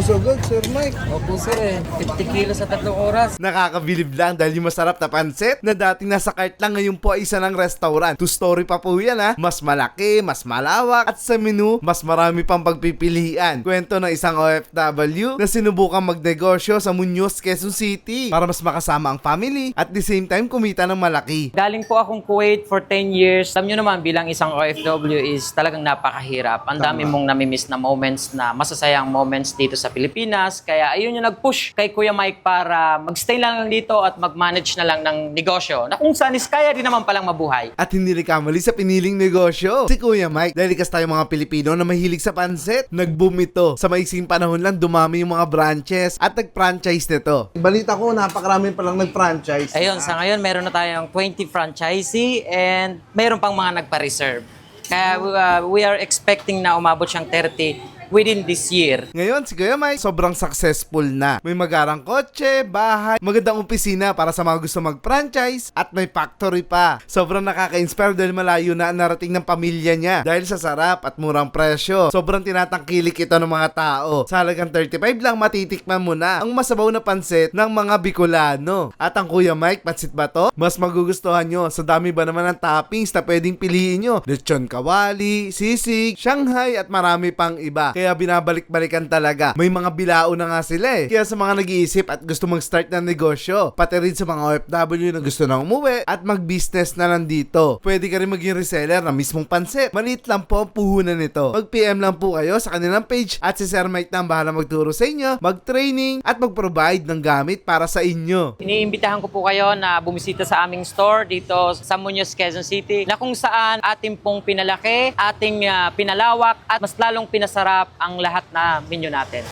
Busog agad, Sir Mike. Opo sir eh, 50 kilos sa 3 oras. Nakakabilib lang dahil yung masarap na pansit na dating nasa cart lang ngayon po ay isa ng restaurant. 2-story pa po yan ha. Mas malaki, mas malawak at sa menu, mas marami pang pagpipilian. Kwento ng isang OFW na sinubukang magnegosyo sa Muñoz, Quezon City para mas makasama ang family at the same time kumita ng malaki. Galing po akong Kuwait for 10 years. Alam nyo naman, bilang isang OFW is talagang napakahirap. Ang dami mong namimiss na moments, na masasayang moments dito sa Pilipinas. Kaya ayun yung nag-push kay Kuya Mike para magstay lang dito at mag-manage na lang ng negosyo na kung saan is kaya din naman palang mabuhay. At hindi nagkamali sa piniling negosyo si Kuya Mike. Dahil likas tayo mga Pilipino na mahilig sa pansit, nag-boom ito. Sa maiksing panahon lang, dumami yung mga branches at nag-franchise nito. Balita ko, napakarami palang nag-franchise. Ayun, sa ngayon meron na tayong 20 franchisee and meron pang mga nagpa-reserve. Kaya we are expecting na umabot siyang 30 within this year. Ngayon, si Kuya Mike, sobrang successful na. May magarang kotse, bahay, magandang opisina para sa mga gusto mag-franchise, at may factory pa. Sobrang nakaka-inspire dahil malayo na ang narating ng pamilya niya dahil sa sarap at murang presyo. Sobrang tinatangkilik ito ng mga tao. Sa halagang 35 lang, matitikman mo na ang masabaw na pansit ng mga Bicolano. At ang Kuya Mike, pansit ba to? Mas magugustuhan nyo. Sa dami ba naman ng toppings na pwedeng piliin nyo? Lechon kawali, sisig, Shanghai, at marami pang iba. Kaya binabalik-balikan talaga. May mga bilao na nga sila eh. Kaya sa mga nag-iisip at gusto mag-start ng negosyo, pati rin sa mga OFW na gusto na umuwi at mag-business na lang dito, pwede ka rin maging reseller ng mismong pansit. Maliit lang po ang puhunan nito. Mag-PM lang po kayo sa kanilang page at si Sir Mike na ang bahala magturo sa inyo, mag-training at mag-provide ng gamit para sa inyo. Iniimbitahan ko po kayo na bumisita sa aming store dito sa Muñoz, Quezon City, na kung saan ating pong pinalaki, ating pinalawak at mas lalong pinasarap ang lahat na menu natin.